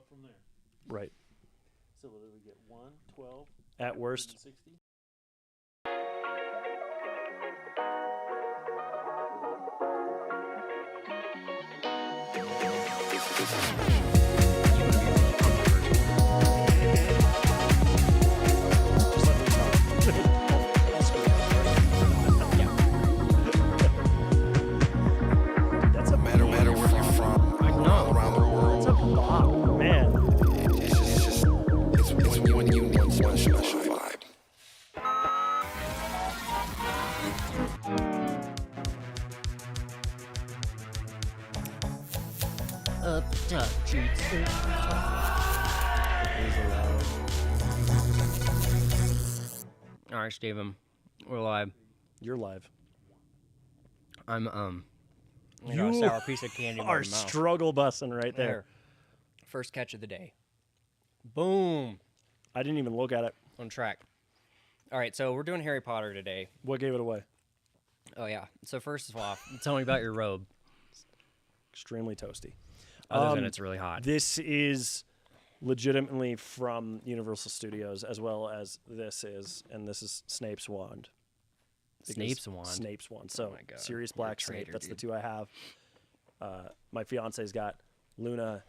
from there. Right. So what did we get? 1, 12, At worst. 60? That's a Matter where you're from, I know. around the world. That's a bop, man. It's when you need one special vibe. Up top treats. All right, Steven, we're live. You're live. I'm I got a You sour piece of candy in my are mouth. struggle bussing right there. First catch of the day. Boom. I didn't even look at it. On track. All right, so we're doing Harry Potter today. What gave it away? Oh yeah. So first of all, tell me about your robe. Extremely toasty. Other than it's really hot. This is legitimately from Universal Studios, as well as this is Snape's wand. Because Snape's wand. Snape's wand. So my God, Sirius you're a Black, Snape. traitor, That's dude. the two I have. My fiance's got Luna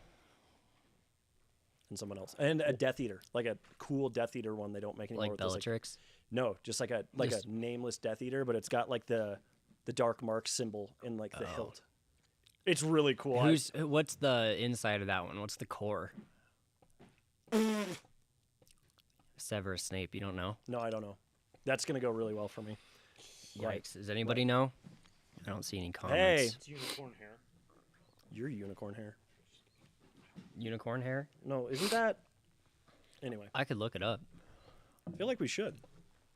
and someone else, and a Death Eater, like a cool Death Eater one they don't make anymore. Like with this, Bellatrix. no, just like a Just- nameless Death Eater, but it's got like the dark mark symbol in like the Oh. hilt. It's really cool. What's the inside of that one? What's the core? Severus Snape, you don't know? No, I don't know. That's gonna go really well for me. Right. Yikes. Does anybody know? I don't see any Hey. comments. It's unicorn hair. Your unicorn hair. Unicorn hair? No, isn't that? Anyway, I could look it up. I feel like we should.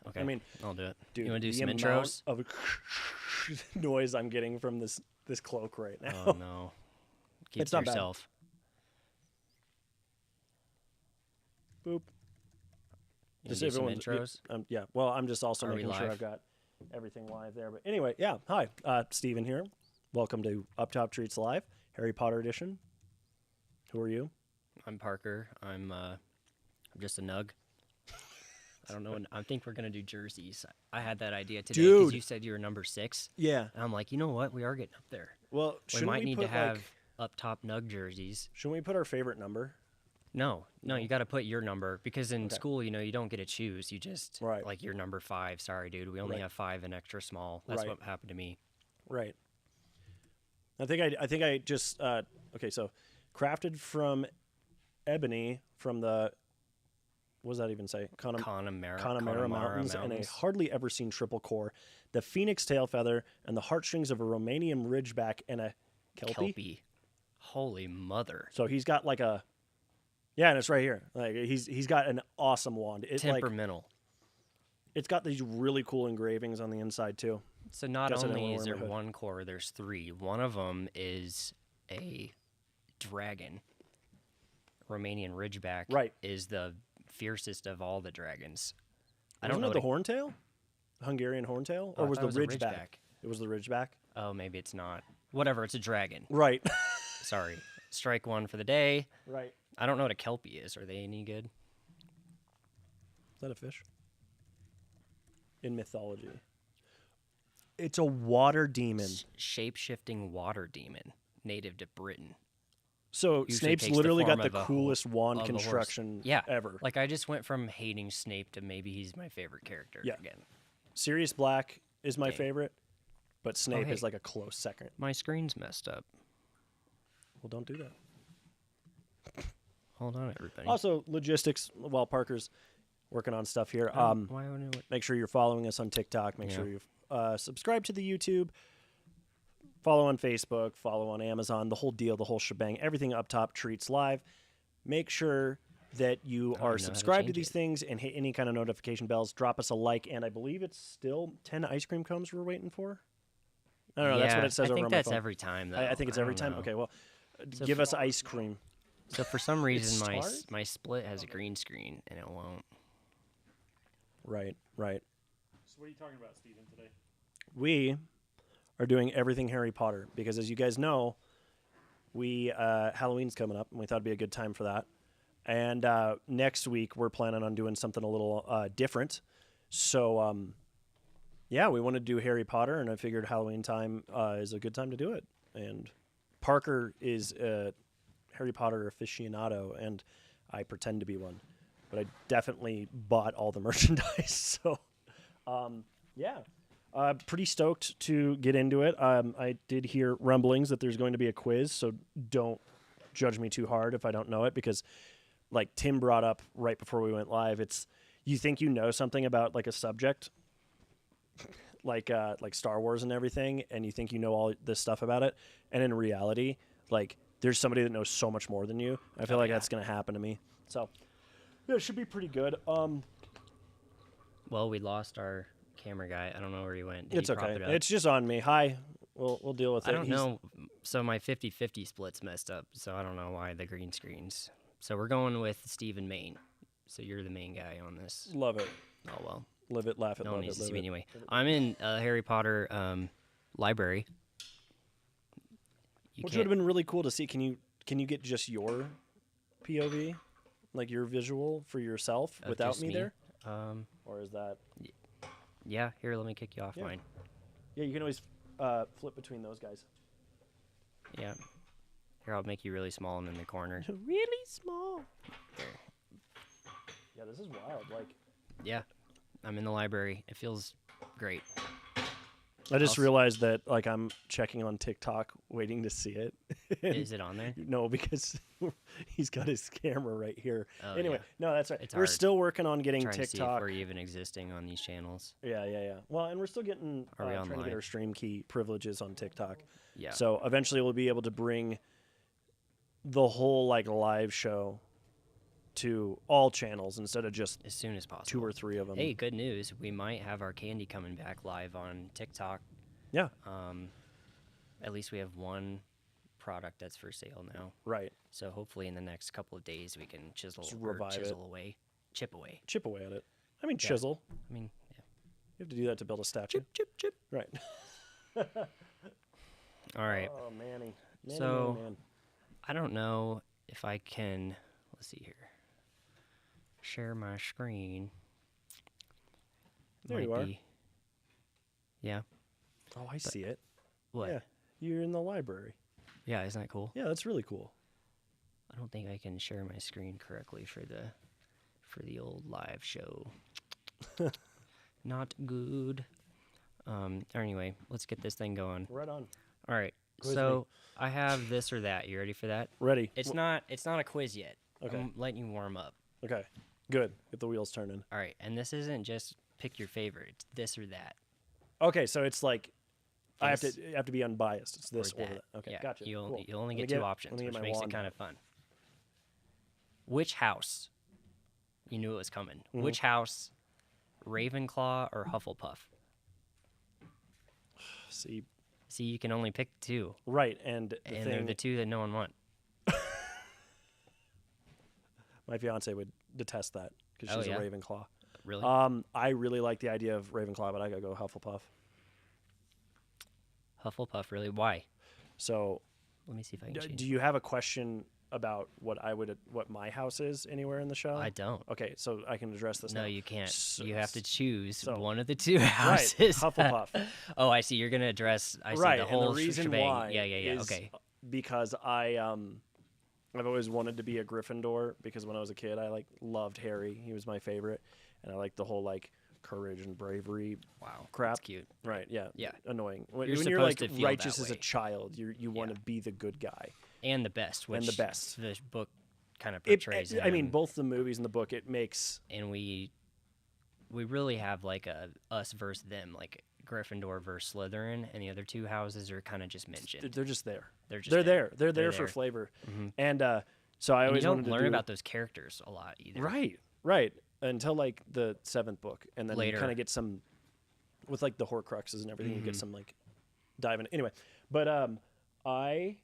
Okay. mean, I'll do it. Dude, you want to do the some amount intros? of noise I'm getting from this cloak right now. Oh no. Keep It's to not bad. yourself. Boop. You wanna do some intros? Yeah. Well, I'm just also Are we making sure live? I've got everything live there. But anyway, yeah. Hi, Steven here. Welcome to Up Top Treats Live, Harry Potter edition. Who are you? I'm Parker. I'm just a nug. I don't know. I think we're gonna do jerseys. I had that idea today because Dude. you said you were number 6, Yeah. and I'm like, you know what? We are getting up there. Well, We shouldn't might need to put, have like, up top nug jerseys. shouldn't we put our favorite number? No, you got to put your number because in Okay. school, you don't get to choose. You just Right. like you're number 5. Sorry, dude. We only Right. have 5 in extra small. That's Right. what happened to me. Right. I think I just okay. So, crafted from ebony from the what does that even say? Connemara Mountains, and a hardly ever seen triple core, the phoenix tail feather, and the heartstrings of a Romanian ridgeback and a kelpie. Holy mother. So he's got like a and it's right here. Like he's got an awesome wand. It's like Temperamental. it's got these really cool engravings on the inside too. So not Guess I didn't only wanna is wear there my hood. one core, there's 3. One of them is a dragon. Romanian Ridgeback Right. is the fiercest of all the dragons. I Wasn't don't know. it the horntail, Hungarian horntail, Oh, or I was thought the it was a ridgeback? ridgeback. It was the ridgeback. Oh, maybe it's not. Whatever, it's a dragon. Right. Sorry. Strike one for the day. Right. I don't know what a kelpie is. Are they any good? Is that a fish? In mythology. It's a water demon. Shape-shifting water demon, native to Britain. So Usually Snape's takes the literally got form the of a coolest wand of a horse. construction Yeah. ever. Like I just went from hating Snape to maybe he's my favorite character Yeah. again. Sirius Black is my Dang. favorite, but Snape hey. is like a close second. My screen's messed up. Well, don't do that. Hold on, everybody. Also, logistics while Parker's working on stuff here. Why would it? Make sure you're following us on TikTok. Make Yeah. sure you've subscribed to the YouTube. Follow on Facebook. Follow on Amazon. The whole deal, the whole shebang. Everything Up Top Treats Live. Make sure that you know how are to subscribed to change these it. things and hit any kind of notification bells. Drop us a like, and I believe it's still 10 ice cream cones we're waiting for. I don't know. That's what Yeah, it says I over think on my that's phone. every time, though. I think it's I every don't time. know. Okay, well, So give for- us ice cream. So for some reason, my started? my split has a green screen, and it won't. Right, right. So what are you talking about, Steven, today? We are doing everything Harry Potter because, as you guys know, we Halloween's coming up, and we thought it'd be a good time for that. And next week we're planning on doing something a little different. So yeah, we want to do Harry Potter, and I figured Halloween time is a good time to do it. And Parker is a Harry Potter aficionado, and I pretend to be one, but I definitely bought all the merchandise. So yeah. Pretty stoked to get into it. I did hear rumblings that there's going to be a quiz, so don't judge me too hard if I don't know it, because like Tim brought up right before we went live, it's you think you know something about like a subject, like Star Wars and everything, and you think you know all this stuff about it, and in reality, like there's somebody that knows so much more than you. I feel like that's going to happen to me. So yeah, it should be pretty good. Well, we lost our camera guy. I don't know where he went. Did It's he prop okay. it up? It's just on me. Hi. We'll deal with it. I don't know. So my 50-50 split's messed up, so I don't know why the green screen's. So we're going with Stephen Main. So you're the main guy on this. Love it. Oh, well. Live it, laugh it, No one love needs it, to see live me it. anyway. I'm in Harry Potter library. Which would have been really cool to see. Can you get just your POV, like your visual for yourself without just me me? there? Or is that? Yeah, here, let me kick you off mine. Yeah, you can always flip between those guys. Yeah. Here, I'll make you really small and in the corner. Really small. Yeah, this is wild. Like, Yeah, I'm in the library. It feels great. I just realized that like I'm checking on TikTok, waiting to see it. Is it on there? No, because he's got his camera right here. Oh, anyway, yeah. no, that's right. It's We're hard. still working on getting Trying to see if TikTok. we're even existing on these channels. Yeah. Well, and we're still getting Are we trying to online? get our stream key privileges on TikTok. Yeah. So eventually we'll be able to bring the whole like live show to all channels instead of just as soon as possible. 2 or 3 of them. Hey, good news. We might have our candy coming back live on TikTok. Yeah. At least we have one product that's for sale now. Right. So hopefully in the next couple of days we can chisel Just or revive chisel away, chip away. Chip away at it. I mean, chisel. I mean, yeah. You have to do that to build a statue. Chip. Right. All right. Oh, Manny. So- Man. I don't know if I can. Let's see here. Share my screen. There you Might are. be- Yeah. Oh, I see it. What? Yeah. You're in the library. Yeah, isn't that cool? Yeah, that's really cool. I don't think I can share my screen correctly for the old live show. Not good. Anyway, let's get this thing going. Right on. All right. Quiz So I have this or that. You ready for that? Ready. It's not a quiz yet. Okay. I'm letting you warm up. Okay. Good. Get the wheels turning. All right. And this isn't just pick your favorite. It's this or that. Okay, so it's like I have This to be unbiased. It's this or that. Okay, Yeah, gotcha. You'll Cool. only Let me get two options, let me which get my makes it wand. kind of fun. Which house? You knew it was coming. Mm-hmm. Which house? Ravenclaw or Hufflepuff? See, See, you can only pick two, right, and the and they're thing, the two that no one wants. my fiance would detest that because Oh, she's yeah? a Ravenclaw. Really? I really like the idea of Ravenclaw, but I gotta go Hufflepuff. Hufflepuff, really? Why? So, Let me see if I can change. do you have a question about what my house is anywhere in the show? I don't. Okay, so I can address this. No, now. you can't. So- You have to choose so- one of the two Right, houses. Hufflepuff. Oh, I see. You're gonna address. I see Right, the whole and the reason shebang. why Yeah. is Okay. because I've always wanted to be a Gryffindor because when I was a kid I loved Harry. He was my favorite, and I liked the whole courage and bravery Wow. crap. That's cute. Right? Yeah. Yeah. Annoying. When You're you're supposed to feel righteous that as a way. child, you want Yeah. to be the good guy. And the best. Which And the best. The book kind of It, portrays. I mean, him. both the movies and the book. It makes And we really have like a us versus them, like Gryffindor versus Slytherin, and the other two houses are kind of just mentioned. they're just there. They're just They're there. there. They're there They're for there. flavor. Mhm. And so I And you always don't wanted to learn do, about those characters a lot either. Right. Until the 7th book, and then Later. you kind of get some with the Horcruxes and everything. You get Mhm. some diving. Anyway, but I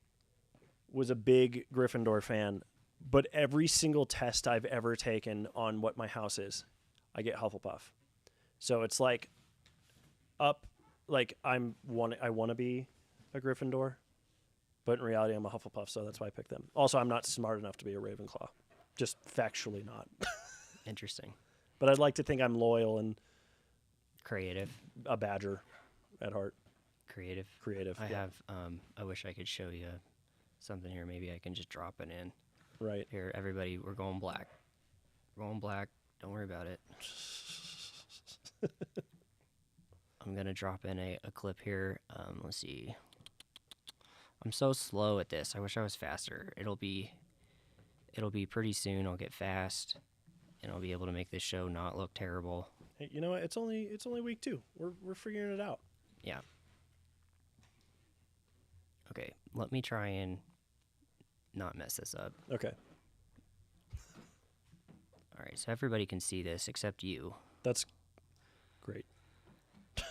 was a big Gryffindor fan, but every single test I've ever taken on what my house is, I get Hufflepuff. So it's I want to be a Gryffindor, But in reality, I'm a Hufflepuff, so that's why I picked them. Also, I'm not smart enough to be a Ravenclaw. Just factually not. Interesting. But I'd like to think I'm loyal and Creative. a Badger at heart. Creative. Creative. I yeah. have. I wish I could show you something here. Maybe I can just drop it in. Right. Here, everybody, we're going black. We're going black. Don't worry about it. I'm gonna drop in a clip here. Let's see. I'm so slow at this. I wish I was faster. It'll be pretty soon. I'll get fast, and I'll be able to make this show not look terrible. Hey, you know what? It's only week 2. We're figuring it out. Yeah. Okay, let me try and not mess this up. Okay. All right, so everybody can see this except you. That's great.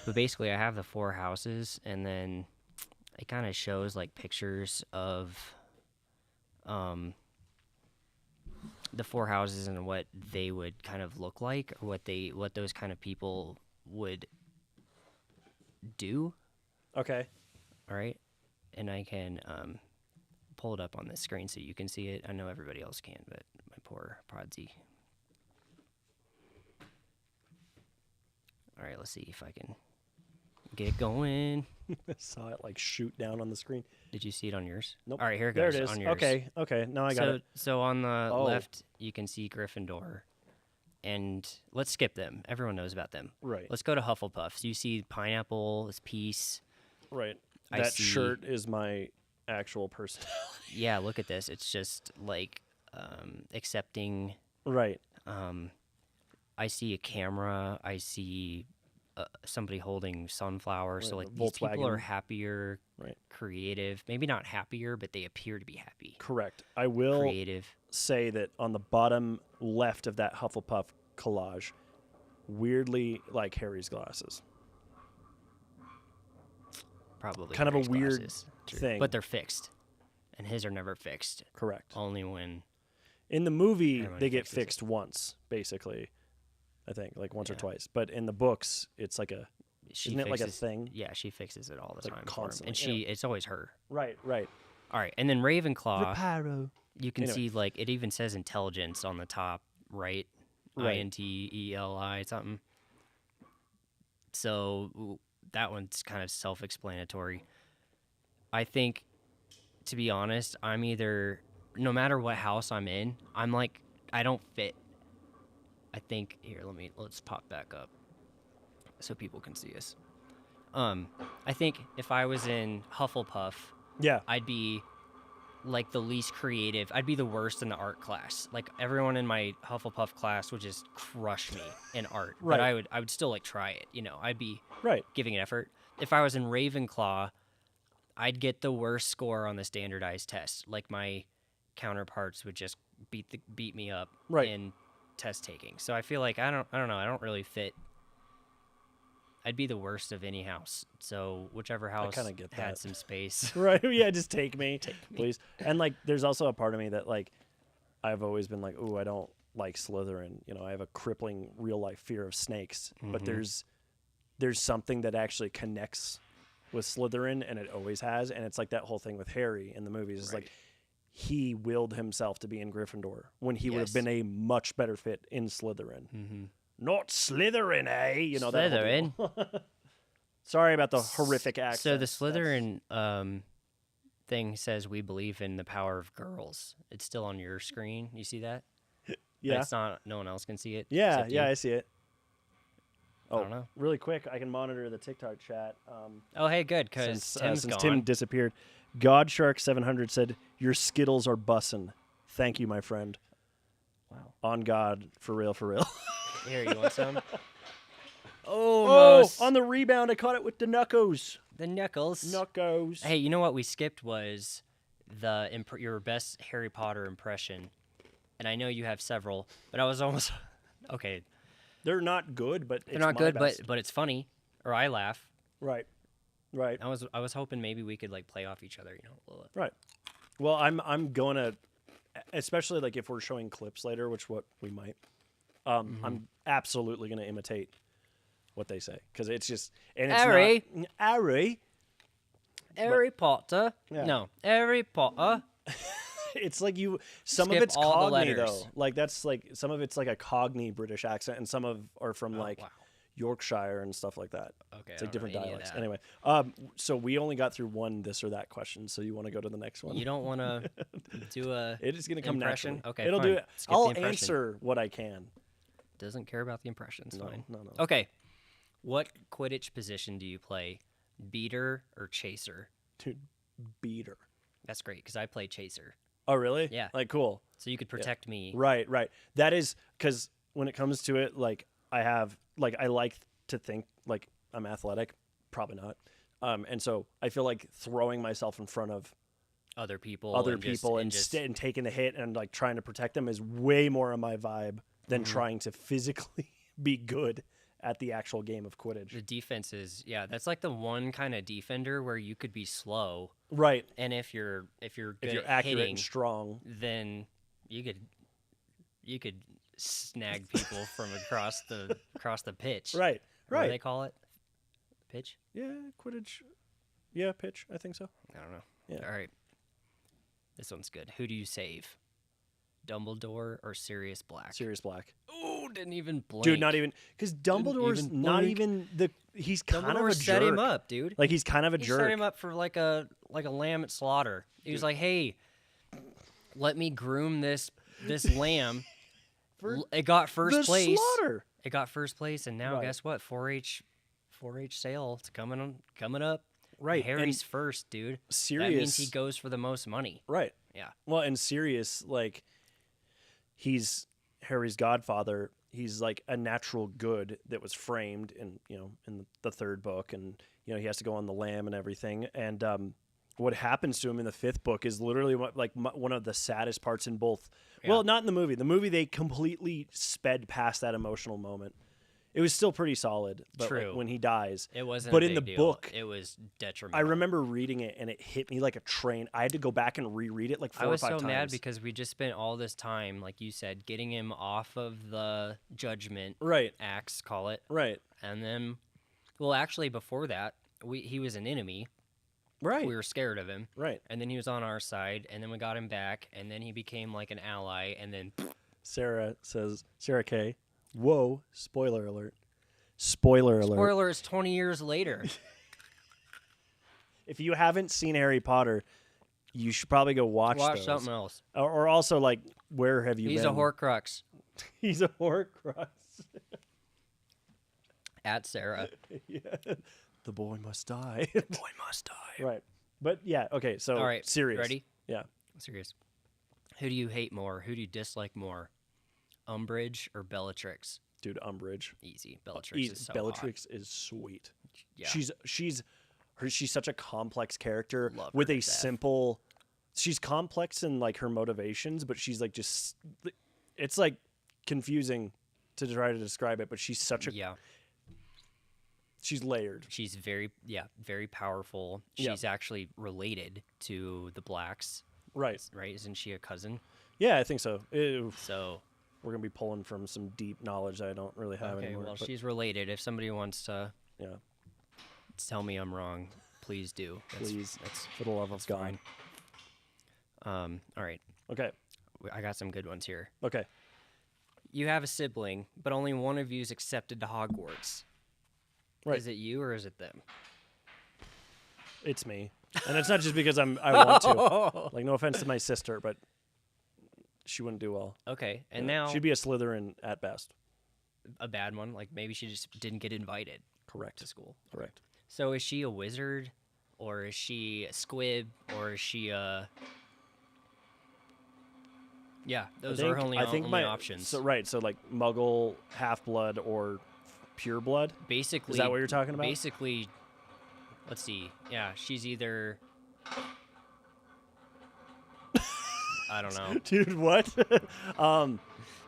But basically, I have the 4 houses, and then it kind of shows like pictures of the 4 houses and what they would kind of look like, or what those kind of people would do. Okay. All right, and I can pull it up on this screen so you can see it. I know everybody else can, but my poor Podsy. All right, let's see if I can get it going. I saw it like shoot down on the screen. Did you see it on yours? Nope. All right, here it There goes. it is. On yours. Okay. Now I got it. So on the Oh. left, you can see Gryffindor. And let's skip them. Everyone knows about them. Right. Let's go to Hufflepuff. So you see pineapple, it's peace. Right. I That see- shirt is my actual personality. Yeah, look at this. It's just like accepting. Right. I see a camera. I see somebody holding sunflowers. So Right, like a these people are Volkswagen. happier, Right. creative. Maybe not happier, but they appear to be happy. Correct. I will Creative. say that on the bottom left of that Hufflepuff collage, weirdly like Harry's glasses. Probably Kind of a Harry's weird glasses. True. thing. But they're fixed, and his are never fixed. Correct. Only when In the movie, Everyone they get fixes it. fixed once, basically. I think, like once or Yeah. twice. But in the books, it's like a she isn't it like a fixes- thing? Yeah, she fixes it all the Like time for him. constantly, And you know. it's always her. Right. All right, and then Ravenclaw, Reparo. you can Anyway. see like it even says intelligence on the top right, Right. INTELI something. So that one's kind of self-explanatory. I think, to be honest, I'm either, no matter what house I'm in, I'm like, I don't fit. I think here, let's pop back up so people can see us. I think if I was in Hufflepuff, Yeah. I'd be like the least creative. I'd be the worst in the art class. Like everyone in my Hufflepuff class would just crush me in art. Right. But I would still like try it. You know, I'd be Right. giving it effort. If I was in Ravenclaw, I'd get the worst score on the standardized test. Like my counterparts would just beat me up Right. in test taking. So I feel like I don't know. I don't really fit. I'd be the worst of any house. So whichever house kinda get had that. some space. Right. Yeah. Just take me, please. And like, there's also a part of me that like, I've always been like, ooh, I don't like Slytherin. You know, I have a crippling real life fear of snakes. But there's something that actually connects with Slytherin, and it always has. And it's like that whole thing with Harry in the movies. It's like he willed himself to be in Gryffindor when he would have Yes. been a much better fit in Slytherin. Mm-hmm. Not Slytherin, eh? You know that whole Slytherin. deal. Sorry about the horrific accent. So the Slytherin thing says we believe in the power of girls. It's still on your screen. You see that? But Yeah. it's not. No one else can see it. Yeah, except yeah, you. I see it. Oh, don't know. really quick, I can monitor the TikTok chat. Oh, hey, good, because Since Tim's gone. Tim disappeared, Godshark700 said, "Your Skittles are bussin'." Thank you, my friend. Wow. On God, for real, for real. Here, you want some? Oh, Almost. on the rebound, I caught it with the knuckles. The knuckles. Knuckles. Hey, you know what we skipped was your best Harry Potter impression, and I know you have several, but I was almost okay. They're not good, but They're not good, but it's funny, or I laugh. right. I was hoping maybe we could like play off each other, you know, a little. Right. Well, I'm going to, especially like if we're showing clips later, which what we might. I'm absolutely going to imitate what they say because it's just and it's Harry. not Harry. Harry Potter. Yeah. No, Harry Potter. It's like some Skip of it's all the Cockney though. letters. Like that's like some of it's like a Cockney British accent, and some are from Oh, like wow. Yorkshire and stuff like that. Okay, It's I like don't know different any of dialects. that. Anyway, so we only got through one this or that question. So you want to go to the next one? You don't want to do a It is going to come impression? naturally. Okay, it'll fine. do it. Skip the I'll impression. answer what I can. Doesn't care about the impressions. No, Fine. no. Okay. What Quidditch position do you play? Beater or chaser? Dude, beater. That's great because I play chaser. Oh, really? Yeah. Like, cool. So you could protect me. Right. That is because when it comes to it, like I like to think like I'm athletic, probably not. And so I feel like throwing myself in front of Other people. and taking the hit and like trying to protect them is way more on my vibe than trying to physically be good at the actual game of Quidditch. The defense is that's like the one kind of defender where you could be slow, Right. and if you're good If you're at accurate hitting, and strong. then you could snag people from across the pitch. Right. What do they Right. call it? Pitch? Yeah, Quidditch. Yeah, pitch. I think so. I don't know. Yeah. All right. This one's good. Who do you save? Dumbledore or Sirius Black? Sirius Black. Oh, didn't even blink. Dude, not even because Dumbledore's even not blink. even the. He's kind of a Dumbledore jerk. set him up, dude. Like he's kind of a He jerk. set him up for like a lamb at slaughter. He was like, "Hey, let me groom this lamb." It got first the place. slaughter. It got first place, and now Right. guess what? 4-H sale. It's coming up. Right. Harry's first, dude. That means Sirius. he goes for the most money. Right. Yeah. Well, and Sirius, like, he's Harry's godfather. He's like a natural good that was framed in the third book, and he has to go on the lam and everything. And what happens to him in the fifth book is literally one of the saddest parts in both. Yeah. Well, not in the movie. The movie they completely sped past that emotional moment. It was still pretty solid, but like, True. when he dies, It wasn't. But a in the big deal. book, it was I detrimental. remember reading it and it hit me like a train. I had to go back and reread it like 4 I or was 5 so times. mad because we just spent all this time, like you said, getting him off of the judgment Right. axe, call it, Right. and then, well, actually, before that, he was an enemy. Right. We were scared of him, Right. and then he was on our side, and then we got him back, and then he became like an ally, and then Sarah K. Whoa, spoiler alert. Spoiler alert. spoiler is 20 years later. If you haven't seen Harry Potter, you should probably go watch those. something else. Or also, like, where have you He's been? a Horcrux. He's a Horcrux. At Sarah. Yeah. The boy must die. Boy must die. Right. But yeah, okay, so All right, serious. ready? Yeah. Serious. Who do you hate more? Who do you dislike more? Umbridge or Bellatrix? Dude, Umbridge. Easy. Bellatrix is so Bellatrix is sweet. Yeah. She's such a complex character Love her with to a death. simple. She's complex in like her motivations, but she's like just. It's like confusing to try to describe it, but she's such a. Yeah. She's layered. She's very powerful. Yeah. She's actually related to the Blacks, Right. right? Isn't she a cousin? Yeah, I think so. Ew. So We're gonna be pulling from some deep knowledge that I don't really have okay, anymore. well, but she's related. If somebody wants to yeah, tell me I'm wrong, please do. please, That's for the love of God. fine. All right. Okay. I got some good ones here. Okay. You have a sibling, but only one of you is accepted to Hogwarts. Right. Is it you or is it them? It's me, and it's not just because I want to. Like, no offense to my sister, but she wouldn't do well. Okay, and Yeah. now she'd be a Slytherin at best. a bad one. Like maybe she just didn't get invited Correct. to school. Correct. So is she a wizard, or is she a squib, or is she a? Yeah, those are only my options. So right, so like Muggle, half blood, or pure blood. Basically, Is that what you're talking about? Basically, let's see. Yeah, she's either. I don't know. Dude, what?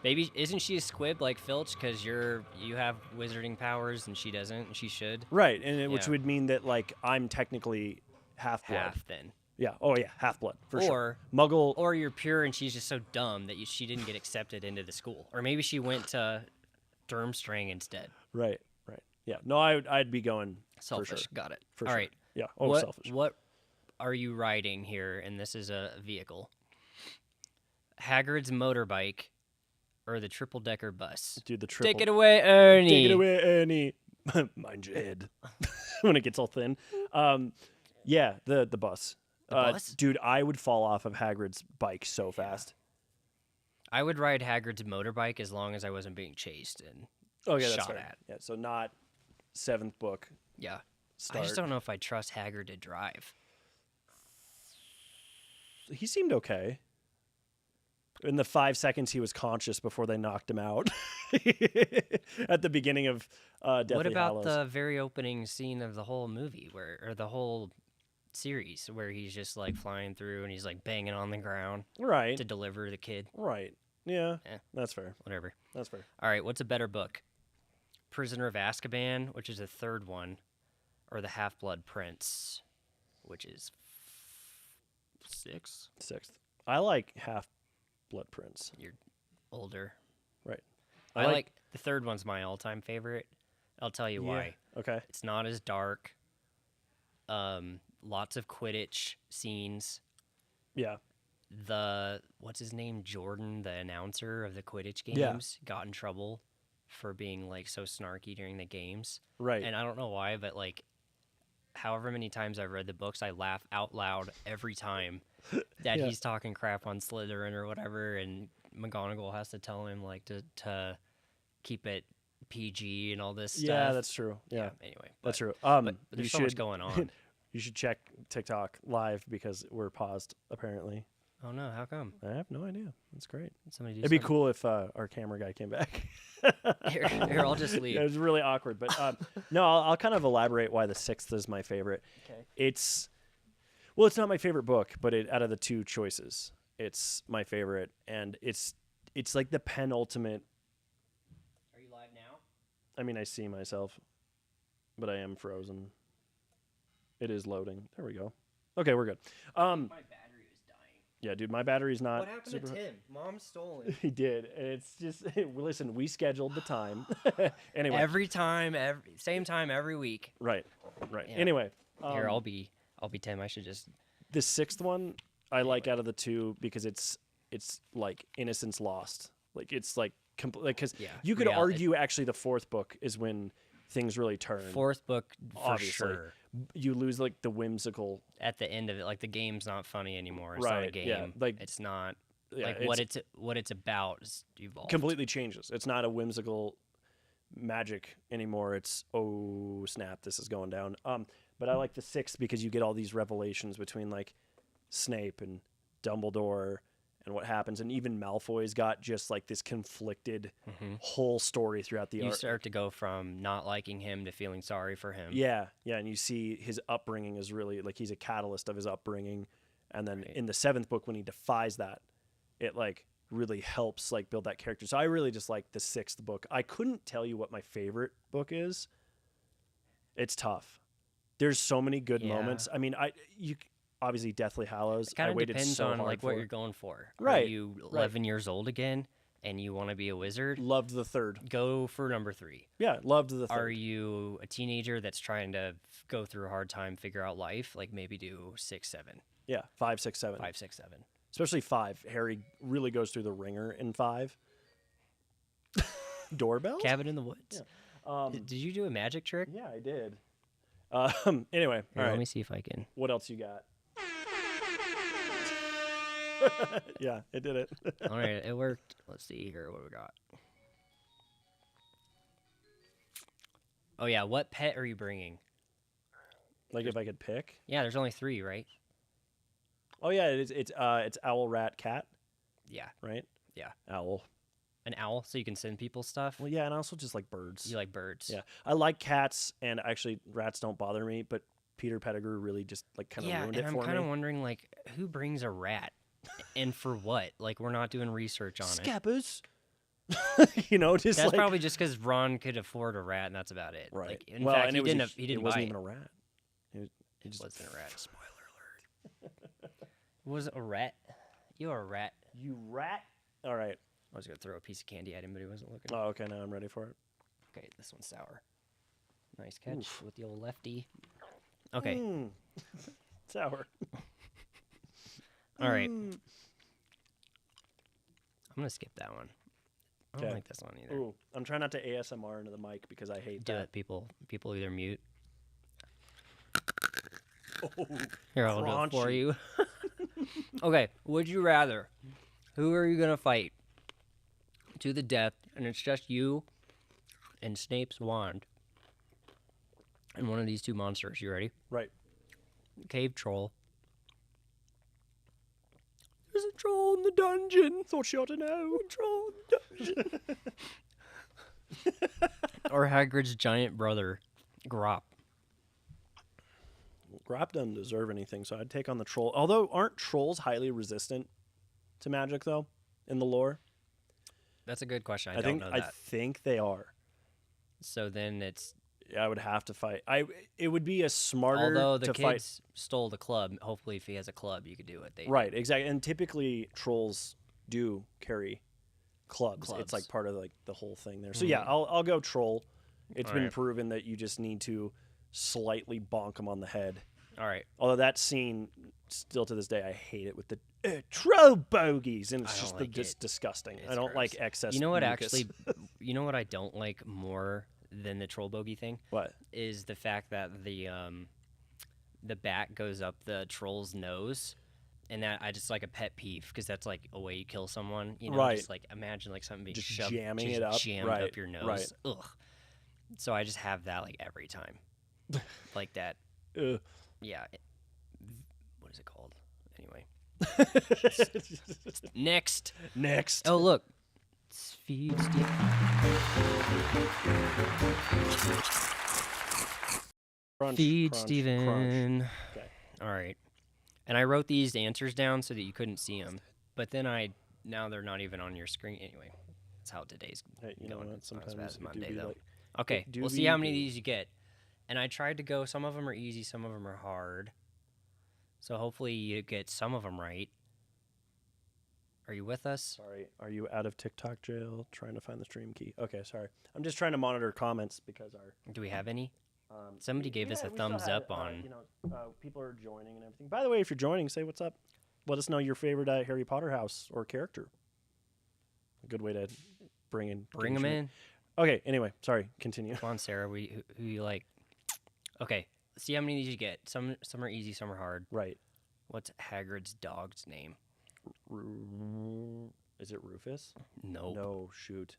Maybe isn't she a squib like Filch? Because you have wizarding powers and she doesn't, and she should. Right, and which Yeah. would mean that like I'm technically half blood. Half then. Yeah. Oh yeah, half blood for sure. Or Muggle. or you're pure and she's just so dumb that she didn't get accepted into the school, or maybe she went to Durmstrang instead. Right. Right. Yeah. No, I'd be going Selfish. for sure. Got it. For All sure. right. Yeah. Oh, what selfish. what are you riding here? And this is a vehicle. Hagrid's motorbike or the triple-decker bus? Dude, the triple. Take it away, Ernie. Take it away, Ernie. Mind your head. When it gets all thin. Yeah, the bus. The bus? Dude, I would fall off of Hagrid's bike so fast. I would ride Hagrid's motorbike as long as I wasn't being chased and Oh yeah, that's shot fair. at. Yeah, so not 7th book. Yeah. Start. I just don't know if I trust Hagrid to drive. He seemed okay. In the 5 seconds he was conscious before they knocked him out at the beginning of Deathly What about Hallows. the very opening scene of the whole movie, or the whole series, where he's just like flying through and he's like banging on the ground Right, to deliver the kid? right. Yeah, Eh. that's fair. Whatever. That's fair. All right, what's a better book? Prisoner of Azkaban, which is the third one, or The Half-Blood Prince, which is 6? 6th. I like Half-Blood Prince. You're older. Right. I like the third one's my all-time favorite. I'll tell you why. Okay. It's not as dark. Lots of Quidditch scenes. Yeah. What's his name? Jordan, the announcer of the Quidditch games, Yeah. got in trouble for being like so snarky during the games. Right. And I don't know why, but like however many times I've read the books, I laugh out loud every time that Yeah. he's talking crap on Slytherin or whatever, and McGonagall has to tell him like to keep it PG and all this stuff. Yeah, that's true. Yeah, Anyway, that's true. But You there's so should much going on. you should check TikTok live because we're paused apparently. Oh no, how come? I have no idea. That's great. Somebody do It'd be something. cool if our camera guy came back. Here, I'll just leave. Yeah, it was really awkward, but no, I'll kind of elaborate why the 6th is my favorite. Okay. It's not my favorite book, but out of the two choices, it's my favorite, and it's like the penultimate. Are you live now? I mean, I see myself, but I am frozen. It is loading. There we go. Okay, we're good. My battery was dying. Yeah, dude, my battery's not. What happened super to Tim? Mom stole it. He did, and it's just listen. We scheduled the time. Anyway, Every time, same time every week. right. Yeah. Anyway, Here, I'll be Tim. I should just. the 6th one I like out of the two because it's like Innocence Lost. Like it's like because Yeah, you could reality. argue actually the 4th book is when things really turn. Fourth book for Obviously. sure. You lose like the whimsical. At the end of it, like the game's not funny anymore. It's not a Right, game. yeah, like- it's not Yeah, like what it's about is evolved. completely changes. It's not a whimsical magic anymore. It's oh snap, this is going down. But I like the 6th because you get all these revelations between like Snape and Dumbledore and what happens, and even Malfoy's got just like this conflicted whole story throughout the You art. start to go from not liking him to feeling sorry for him. Yeah, and you see his upbringing is really like he's a catalyst of his upbringing, and then Right. in the 7th book when he defies that, it like really helps like build that character. So I really just like the 6th book. I couldn't tell you what my favorite book is. It's tough. There's so many good Yeah. moments. I mean, you obviously Deathly Hallows. It kind I of waited depends so on hard like for what it. you're going for. Right, Are you 11 years old again and you want to be a wizard? Loved the 3rd. Go for number 3. Yeah, loved the 3rd. Are you a teenager that's trying to go through a hard time, figure out life? Like maybe do 6, 7, Yeah, 5, 6, 7. 5, 6, 7. Especially 5. Harry really goes through the ringer in 5. Doorbells? Cabin in the Woods. Yeah. Did you do a magic trick? Yeah, I did. Anyway, Here, all let me right. see if I can. What else you got? Yeah, it did it. All right, it worked. Let's see here what we got. Oh yeah, what pet are you bringing? Like if I could pick. Yeah, there's only 3, right? Oh yeah, it's owl, rat, cat, Yeah, right? yeah. Owl. An owl, so you can send people stuff. Well, yeah, and I also just like birds. You like birds. Yeah, I like cats, and actually rats don't bother me, but Peter Pettigrew really just like kind of Yeah, ruined and it I'm for kind of me. wondering like who brings a rat and for what? Like we're not doing research on it. Scabbers. You know, just That's like probably just because Ron could afford a rat, and that's about it. right. Like, in well, fact, and he it was didn't. a, He didn't it wasn't buy even it. a rat. He just Wasn't a rat. Spoiler alert. Was it a rat? You're a rat. You rat. All right. I was gonna throw a piece of candy at him, but he wasn't looking. Oh, okay. Now I'm ready for it. Okay, this one's sour. Nice catch with the old lefty. Okay, Mm. Sour. All right. I'm gonna skip that one. I don't Okay. like this one either. Ooh, I'm trying not to ASMR into the mic because I hate Do that. it, people. People either mute. Oh, Here, I'll do it for crunchy. you. Okay. Would you rather? Who are you gonna fight to the death? And it's just you and Snape's wand. And one of these two monsters. You ready? Right. Cave troll. There's a troll in the dungeon. Thought you ought to know. Troll in the dungeon. Or Hagrid's giant brother, Grop. Grop doesn't deserve anything, so I'd take on the troll. Although, aren't trolls highly resistant to magic, though, in the lore? That's a good question. I don't think know I that. think they are. So then it's Yeah, I would have to fight. It would be a smarter although the to kids fight. stole the club. Hopefully, if he has a club, you could do what they do. Right, exactly. And typically, trolls do carry clubs. It's Clubs. like part of like the whole thing there. So yeah, I'll go troll. It's been Alright. proven that you just need to slightly bonk him on the head. All right. Although that scene, still to this day, I hate it with the troll bogeys, and it's I just don't like just it. disgusting. I It's don't like gross. excess. You know what? mucus. Actually, you know what I don't like more than the troll bogey thing What? is the fact that the bat goes up the troll's nose. And that I just like a pet peeve because that's like a way you kill someone. You know, Right. just like imagine like something being Just shoved, jamming just it up. jammed Right, up your nose. right. Ugh. So I just have that like every time, like that. Ugh. Yeah. What is it called? Anyway. Next. Next. Oh look. Feed Steve. Crunch, Feed crunch, Steven. Okay. All right. And I wrote these answers down so that you couldn't see them. But then now they're not even on your screen. Anyway, that's how today's Hey, you know going. what? Not as Sometimes bad as it do Monday, be though. like- Okay, do we'll see be how many of do. these you get. And I tried to go, some of them are easy, some of them are hard. So hopefully you get some of them right. Are you with us? Sorry, are you out of TikTok jail? Trying to find the stream key. Okay, sorry. I'm just trying to monitor comments because our Do we have any? um, Somebody gave us a we still thumbs had, up on- people are joining and everything. By the way, if you're joining, say what's up. Let us know your favorite Harry Potter house or character. A good way to bring Bring them engagement. in. Okay. Anyway, sorry. Continue. Come on, Sarah. Who you like? Okay, see how many of these you get. Some are easy, some are hard. Right. What's Hagrid's dog's name? Is it Rufus? Nope. No. Shoot.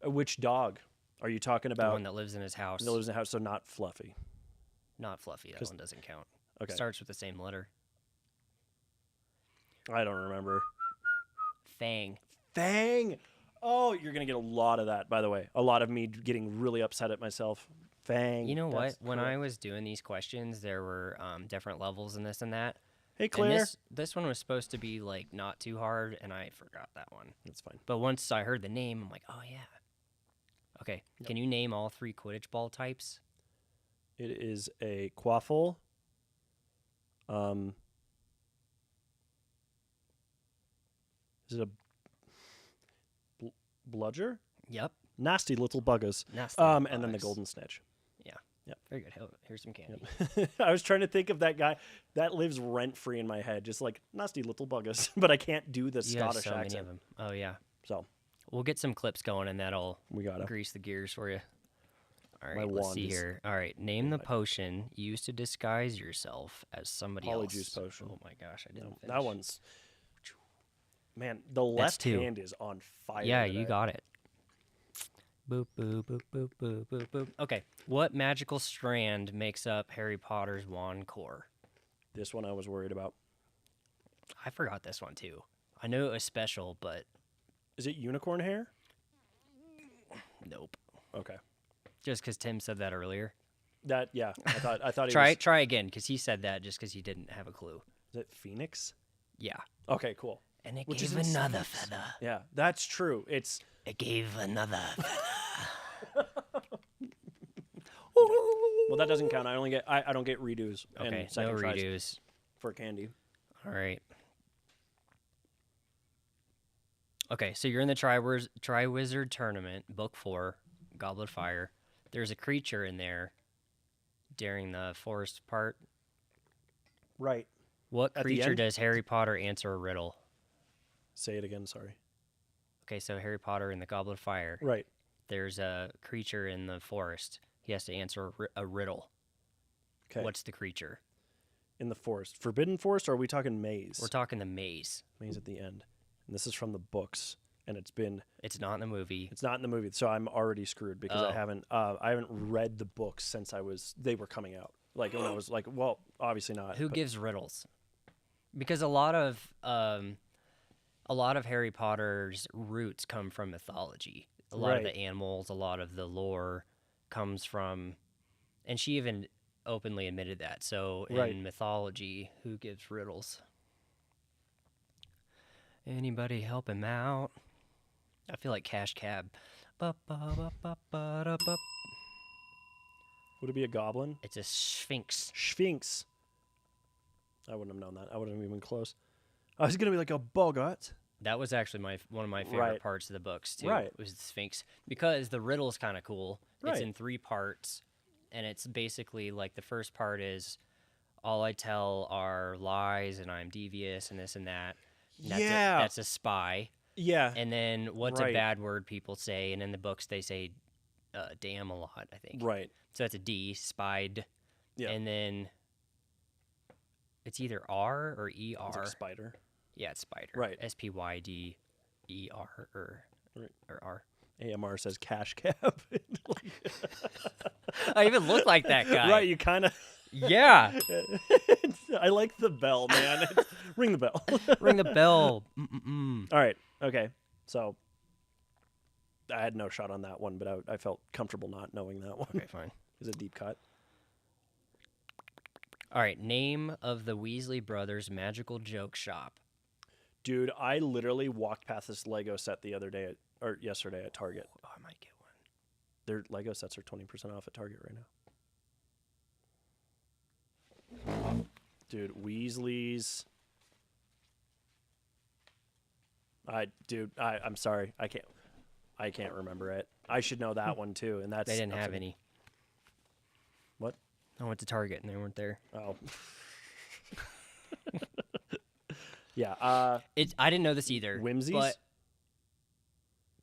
Which dog are you talking The about? one that lives in his house. that lives in the house, so not Fluffy. Not Fluffy. That 'Cause- one doesn't count. Okay. Starts with the same letter. I don't remember. Fang. Fang. Oh, you're gonna get a lot of that, by the way. A lot of me getting really upset at myself. Fang. You know what? that's When I correct. was doing these questions, there were different levels and this and that. Hey Claire. And this one was supposed to be like not too hard, and I forgot that one. That's fine. But once I heard the name, I'm like, oh yeah. Okay, can you name all 3 Quidditch ball types? It is a quaffle. Is it a bludger? Yep. Nasty little buggers. Nasty And then the bugs. golden snitch. Very good. Here's some candy. I was trying to think of that guy that lives rent free in my head, just like nasty little buggers, but I can't do the You have Scottish so many accent. of them. Oh yeah. So We'll get some clips going, and that'll we got it. grease the gears for you. All My right, let's wand see is here. All right, name the my- potion used to disguise yourself as somebody else. Polyjuice potion. Oh my gosh, I didn't No, finish. that one's man. The left 2. hand is on fire. Yeah, you today. got it. Boop boop boop boop boop boop boop. Okay, what magical strand makes up Harry Potter's wand core? This one I was worried about. I forgot this one too. I know it was special, but Is it unicorn hair? nope. Okay. Just because Tim said that earlier. That yeah. I thought he Try was, try again, because he said that just because he didn't have a clue. Is it Phoenix? Yeah. Okay, cool. And it Which gave is in another science. feather. Yeah, that's true. It's It gave another feather. well, that doesn't count. I don't get redos Okay, and no second tries redos. for candy. All right. Okay, so you're in the Triwizard Tournament, Book 4, Goblet of Fire. There's a creature in there during the forest part. Right. What At the creature end? does Harry Potter answer a riddle? Say it again. Sorry. Okay, so Harry Potter in the Goblet of Fire. Right. There's a creature in the forest. He has to answer a riddle. Okay. What's the creature? In the forest? Forbidden forest, or are we talking maze? We're talking the maze. Maze at the end. And this is from the books, and It's not in the movie. it's not in the movie, so I'm already screwed because Oh. I haven't read the books since they were coming out. Like when I was like, well, obviously not. Who but- gives riddles? Because a lot of Harry Potter's roots come from mythology. A lot of Right. the animals, a lot of the lore comes from, and she even openly admitted that. So Right. in mythology, who gives riddles? Anybody help him out? I feel like Cash Cab. Ba-ba-ba-ba-ba-da-ba. Would it be a goblin? It's a sphinx. Sphinx. I wouldn't have known that. I wouldn't have even close. I was gonna be like a boggart. That was actually one of my favorite Right. parts of the books too. Right. Was the Sphinx, because the riddle is kind of cool. It's Right. in 3 parts, and it's basically like the first part is all I tell are lies and I'm devious and this and that. And Yeah. that's a spy. Yeah. And then what's a Right. bad word people say? And in the books they say damn a lot, I think. Right. So that's a D, spied. Yeah. And then it's either R or ER. It's like a spider. Yeah, it's spider. Right. SPYDER or Right. R. AMR says cash cab. I even look like that guy. Right. You kind of. Yeah. I like the bell, man. Ring the bell. Ring the bell. Mm-mm-mm. All right. Okay. So I had no shot on that one, but I felt comfortable not knowing that one. Okay, fine. It was a deep cut. All right. Name of the Weasley brothers' magical joke shop. Dude, I literally walked past this Lego set the other day or yesterday at Target. Oh, I might get one. Their Lego sets are 20% off at Target right now. Dude, Weasley's. I'm sorry. I can't remember it. I should know that one too, and that's They didn't up have to- any. What? I went to Target and they weren't there. Oh. Yeah, I didn't know this either. Whimsies? But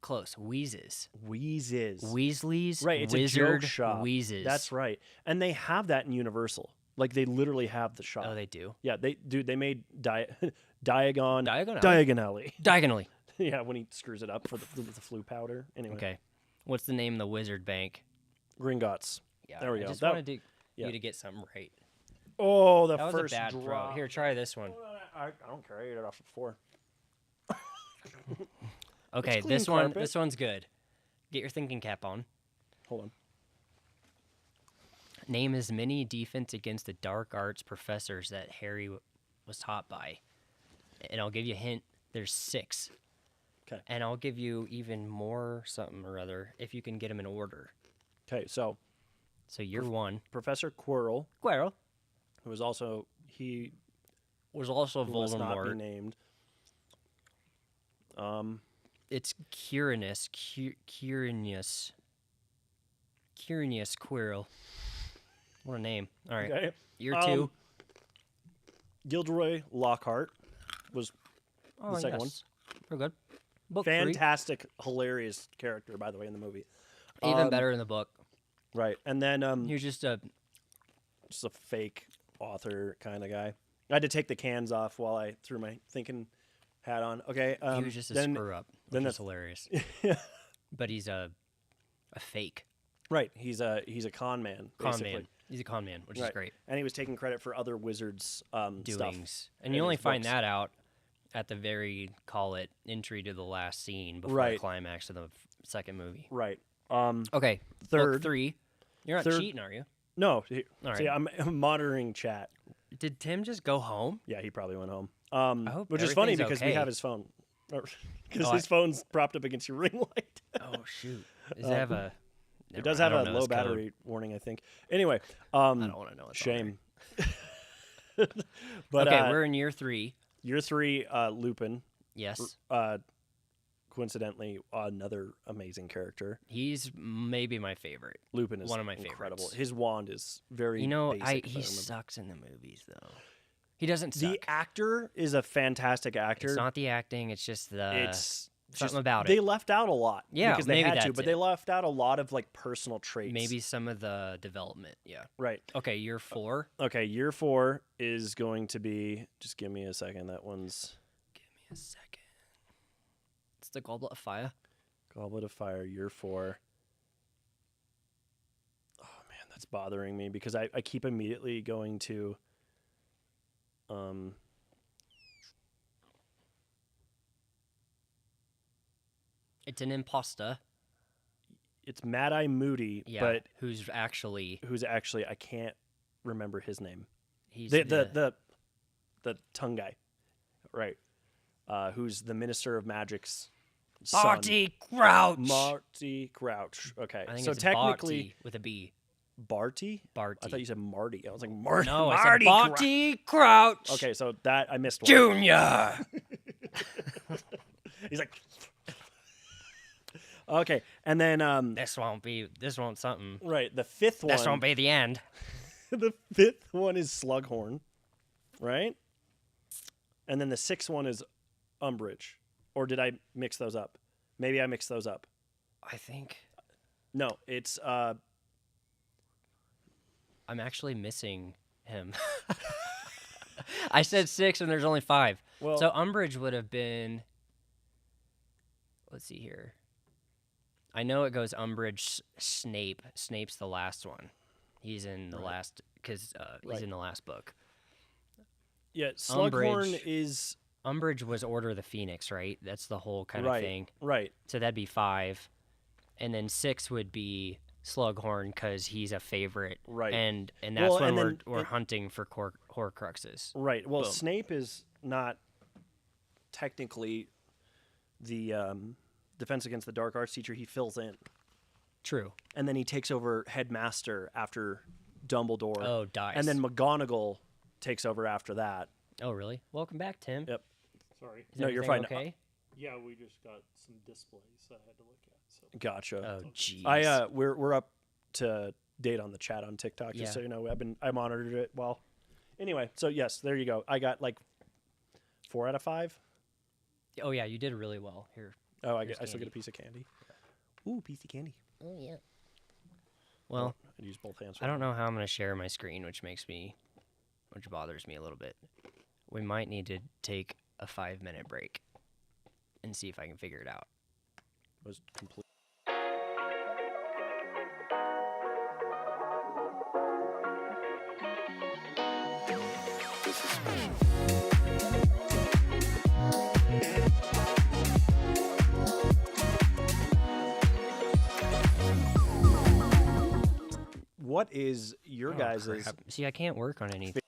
close. Wheezes. Wheezes. Weasley's Right, it's Wizard a joke shop. Wheezes. That's right. And they have that in Universal. Like they literally have the shop. Oh, they do. Yeah, they made Diagon Diagonally. Diagonally. Diagonally. Yeah, when he screws it up for the flu powder. Anyway. Okay. What's the name of the Wizard Bank? Gringotts. Yeah, There we I go. just That- wanted yeah. you to get something right. Oh, the That was first a bad drop. throw. Here, try this one. I don't care. I ate it off of 4. Okay, clean this one. carpet. This one's good. Get your thinking cap on. Hold on. Name as many defense against the dark arts professors that Harry was taught by. And I'll give you a hint. There's 6. 'Kay. And I'll give you even more something or other if you can get them in order. Okay, so So you're 1. Professor Quirrell, Quirrell who was also was also who must not be Voldemort. named. It's Quirinus. Quirinus Quirrell. What a name. All right. Okay. You're 2. Gilderoy Lockhart was Oh, second one. yes. We're good. Book 3. fantastic, hilarious character, by the way, in the movie. Even better in the book. Right, and then He was just a just a fake author kind of guy. I had to take the cans off while I threw my thinking hat on. Okay, he was just a then screw up. then Which is the- hilarious. But he's a fake right, he's a con man, con basically. man. He's a con man, which Right. is great. And he was taking credit for other wizards' stuff. Doings. And in you only his find books. that out at the very, call it, entry to the last scene before the Right. climax of the second movie. Right. Okay. Book Third. 3. You're not Third- cheating, are you? No. All See, right. I'm monitoring chat. Did Tim just go home? Yeah, he probably went home. I hope Which is funny everything's because we okay. have his phone. Because Oh, his phone's propped up against your ring light. Oh, shoot. Does it have a... It does have a low battery warning, I think. Anyway, I don't want to know what's on there. shame. But Okay, we're in year 3. year 3, Lupin. Yes. Coincidentally, another amazing character. He's maybe my favorite. Lupin is One of my incredible. favorites. His wand is very You know, basic, if I he remember. sucks in the movies, though. He doesn't suck. The actor is a fantastic actor. It's not the acting. It's just the It's something just, about they it. left out a lot. Yeah, because they maybe had to, that's but it. they left out a lot of like personal traits. Maybe some of the development. Yeah. Right. Okay, year 4. Okay, year 4 is going to be. Just give me a second. That one's Give me a second. It's the Goblet of Fire. Goblet of Fire. Year 4. Oh man, that's bothering me because I keep immediately going to. It's an imposter. It's Mad Eye Moody, Yeah. but who's actually who's actually I can't remember his name. he's The tongue guy, right? Who's the Minister of Magic's son. Barty Crouch. Marty Crouch. Okay, I think so it's technically Barty with a B. Barty. Barty. I thought you said Marty. I was like Marty. No, I Marty said Crouch. Barty Crouch. Okay, so that I missed one. Junior. He's like. Okay, and then This won't something. right, the fifth one. This won't be the end. The fifth one is Slughorn, right? And then the sixth one is Umbridge. Or did I mix those up? Maybe I mixed those up. I think No, it's I'm actually missing him. I said 6 and there's only 5. well So Umbridge would have been. Let's see here. I know it goes Umbridge, Snape. Snape's the last one. He's in the last because he's Right. in the last book. yeah, Slughorn Umbridge. is Umbridge was Order of the Phoenix, right? That's the whole kind right, of thing. right. So that'd be 5, and then 6 would be Slughorn because he's a favorite, Right. And that's Well, when and we're then we're it- hunting for Horcruxes. Right. Well, Boom. Snape is not technically the Defense Against the Dark Arts teacher. He fills in. True. And then he takes over headmaster after Dumbledore. Oh, dies. And then McGonagall takes over after that. oh, really? Welcome back, Tim. Yep. Sorry. Is No, you're everything fine. Okay. Yeah, we just got some displays I had to look at. So Gotcha. Oh, jeez. We're up to date on the chat on TikTok, just Yeah. so you know. I monitored it well. Anyway, so yes, there you go. I got like 4 out of 5. Oh yeah, you did really well here. Oh, I Here's still get candy. a piece of candy. Ooh, piece of candy. Oh yeah. Well, I'd use both hands. I don't know how I'm gonna share my screen, which bothers me a little bit. We might need to take a 5-minute break and see if I can figure it out. It was complete. This is special. What is your guys' See, I can't work on anything.